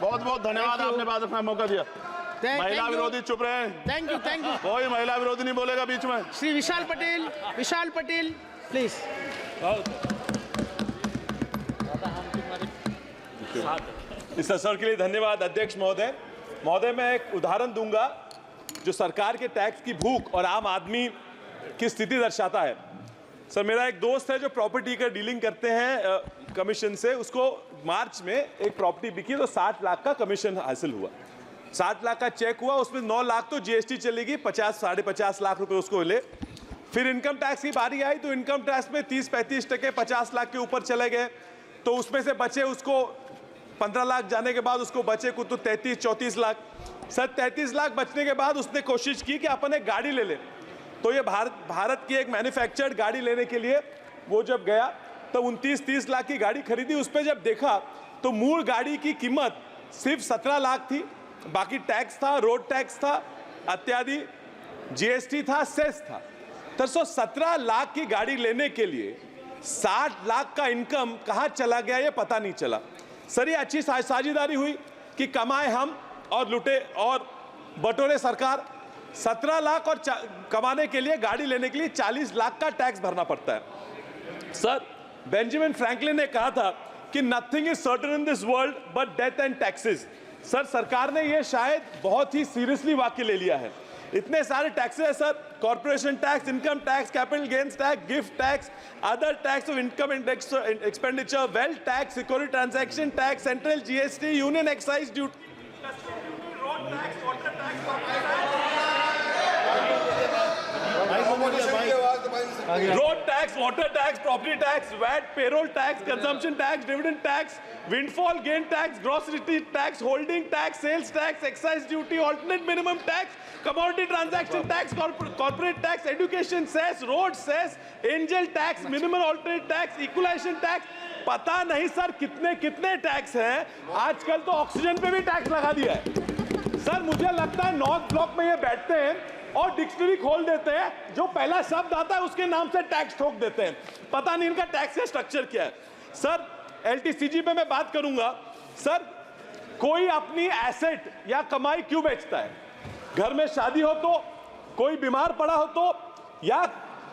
बहुत बहुत धन्यवाद, आपने बात रखने का मौका दिया। महिला विरोधी चुप रहे। Thank you. कोई महिला विरोधी नहीं बोलेगा बीच में। श्री विशाल पटेल प्लीज। इस अवसर के लिए धन्यवाद अध्यक्ष महोदय। मैं एक उदाहरण दूंगा जो सरकार के टैक्स की भूख और आम आदमी की स्थिति दर्शाता है। सर, मेरा एक दोस्त है जो प्रॉपर्टी का डीलिंग करते हैं कमीशन से। उसको मार्च में एक प्रॉपर्टी बिकी तो 60 लाख का कमीशन हासिल हुआ। 60 लाख का चेक हुआ, उसमें 9 लाख तो जीएसटी चलेगी, 50-50.5 लाख रुपए उसको मिले। फिर इनकम टैक्स की बारी आई तो इनकम टैक्स में 30-35% 50 लाख के ऊपर चले गए। तो उसमें से बचे उसको 15 लाख जाने के बाद उसको बचे कुछ तो 33-34 लाख। सर, 33 लाख बचने के बाद उसने कोशिश की कि अपन एक गाड़ी ले ले। तो ये भारत की एक मैन्युफैक्चर्ड गाड़ी लेने के लिए वो जब गया तो 29-30 लाख की गाड़ी खरीदी। उस पर जब देखा तो मूल गाड़ी की कीमत सिर्फ 17 लाख थी। बाकी टैक्स था, रोड टैक्स था, इत्यादि जीएसटी था, सेस था। तो 17 लाख की गाड़ी लेने के लिए 60 लाख का इनकम कहाँ चला गया ये पता नहीं चला। सर, ये अच्छी साझेदारी हुई कि कमाए हम और लुटे और बटोरे सरकार। 17 लाख और कमाने के लिए, गाड़ी लेने के लिए 40 लाख का टैक्स भरना पड़ता है। सर, बेंजामिन फ्रैंकलिन ने कहा था कि nothing is certain in this world but death and taxes. Sir, सरकार ने ये शायद बहुत ही सीरियसली वाक्य ले लिया है। इतने सारे टैक्सेस है sir, corporation tax, income tax, capital gains tax, gift tax, other tax of income expenditure, wealth tax, security transaction tax, central GST, union excise duty, road tax, water tax, water tax, property tax, VAT, payroll tax, consumption tax, dividend tax, windfall gain tax, gross receipt tax, holding tax, sales tax, excise duty, alternate minimum tax, commodity transaction tax, corporate tax, education cess, road cess, angel tax, minimum alternate tax, equalisation tax. पता नहीं sir कितने कितने tax हैं। आजकल तो oxygen पे भी tax लगा दिया है। सर, मुझे लगता है नॉर्थ ब्लॉक में ये बैठते हैं और डिक्शनरी खोल देते हैं, जो पहला शब्द आता है उसके नाम से टैक्स ठोक देते हैं। पता नहीं इनका टैक्स का स्ट्रक्चर क्या है। सर, एलटीसीजी पे मैं बात करूंगा। सर, कोई अपनी एसेट या कमाई क्यों बेचता है? घर में शादी हो तो, कोई बीमार पड़ा हो तो, या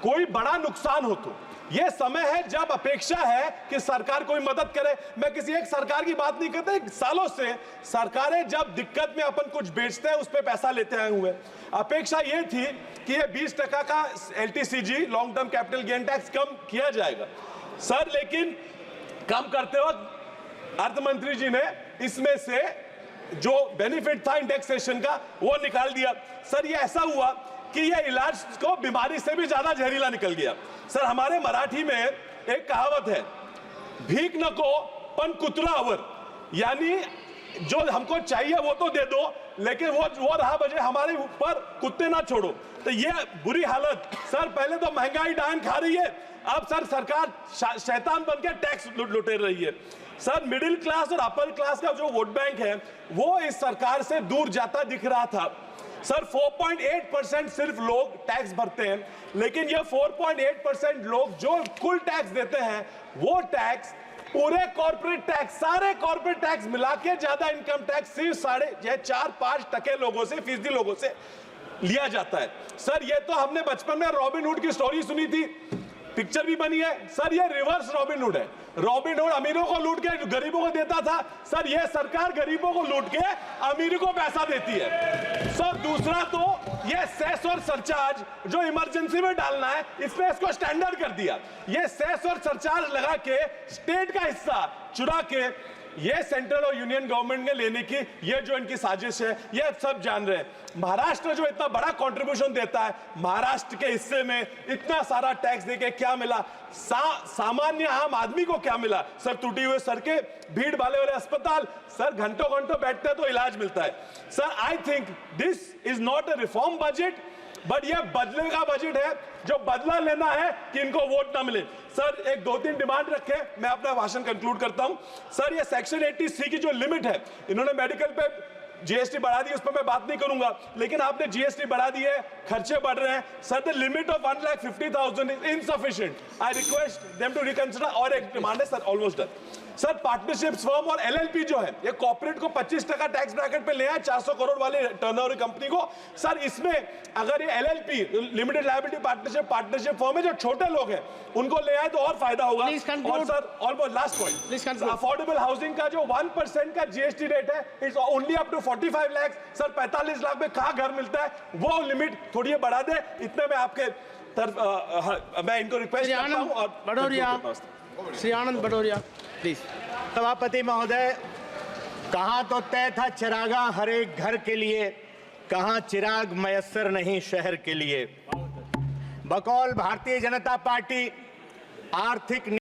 कोई बड़ा नुकसान हो तो। यह समय है जब अपेक्षा है कि सरकार कोई मदद करे। मैं किसी एक सरकार की बात नहीं करता, सालों से सरकारें जब दिक्कत में अपन कुछ बेचते हैं उस पर पैसा लेते आए हुए। अपेक्षा यह थी कि ये 20% का LTCG, long term capital gain tax कम किया जाएगा। सर, लेकिन कम करते वक्त अर्थ मंत्री जी ने इसमें से जो बेनिफिट था इंडेक्सेशन का वो निकाल दिया। सर, ये ऐसा हुआ कि ये इलाज को बीमारी से भी ज्यादा जहरीला निकल गया। सर, हमारे मराठी में एक कहावत है, भीख नको पण कुतरा अवर, यानी जो हमको चाहिए वो तो दे दो, लेकिन वो रहा बजे हमारे ऊपर कुत्ते ना छोड़ो। तो ये बुरी हालत। सर, पहले तो महंगाई डांग खा रही है, अब सर सरकार शैतान बनकर टैक्स लुटेर रही है। सर, मिडिल क्लास और अपर क्लास का जो वोट बैंक है वो इस सरकार से दूर जाता दिख रहा था। सर, 4.8% सिर्फ लोग टैक्स भरते हैं, लेकिन ये 4.8% लोग जो कुल टैक्स देते हैं वो टैक्स पूरे कॉर्पोरेट टैक्स, सारे कॉर्पोरेट टैक्स मिला के ज्यादा इनकम टैक्स सिर्फ 4.5% लोगों से, फीसदी लोगों से लिया जाता है। सर, ये तो हमने बचपन में रॉबिन हुड की स्टोरी सुनी थी, पिक्चर भी बनी है। सर, ये रिवर्स रॉबिन हुड है। रॉबिन हुड अमीरों को लूट के गरीबों को देता था। सर, ये सरकार गरीबों को लूट के अमीरों को पैसा देती है। सर, दूसरा तो ये सेस और सरचार्ज जो इमरजेंसी में डालना है, इसमें इसको स्टैंडर्ड कर दिया। ये सेस और सरचार्ज लगा के स्टेट का हिस्सा चुरा के ये सेंट्रल और यूनियन गवर्नमेंट ने लेने की ये जो इनकी साजिश है, ये सब जान रहे हैं। महाराष्ट्र जो इतना बड़ा कंट्रीब्यूशन देता है, महाराष्ट्र के हिस्से में इतना सारा टैक्स देके क्या मिला? सामान्य आम आदमी को क्या मिला? सर, टूटी हुए सड़कें, भीड़ वाले अस्पताल। सर, घंटों घंटों बैठते हैं तो इलाज मिलता है। Sir, I think this is not a reform budget, but ये बदले का बजट है, जो बदला लेना है कि इनको वोट ना मिले। सर, एक 2-3 डिमांड रखे, मैं अपना भाषण कंक्लूड करता हूं। सर, ये सेक्शन 80C की जो लिमिट है, इन्होंने मेडिकल पे जीएसटी बढ़ा दी, उस पर मैं बात नहीं करूंगा, लेकिन आपने जीएसटी बढ़ा दी है, खर्चे बढ़ रहे हैं। Sir, the limit of 1,50,000 is insufficient. I request them to reconsider. और एक डिमांड है sir, almost done. Sir partnerships firm और एलएलपी जो है ये कॉर्पोरेट को 25% टैक्स ब्रैकेट पे ले आए 400 करोड़ वाले टर्नओवर कंपनी को। सर इसमें अगर ये LLP limited liability partnership firm है जो छोटे लोग हैं उनको ले आए तो और फायदा होगा। Please conclude. और sir almost last Please point, conclude. Affordable housing का जो 1% का जीएसटी रेट है it's only up to 45 lakh. Sir 45 lakh में कहाँ घर मिलता है, वो लिमिट थोड़ी बढ़ा दे। इतने में आपके तरफ मैं इनको रिक्वेस्ट करता हूं। और श्री आनंद भदौरिया प्लीज। सभापति महोदय, कहाँ तो तय था चिरागा हर एक घर के लिए, कहाँ चिराग मयस्सर नहीं शहर के लिए। बकौल भारतीय जनता पार्टी आर्थिक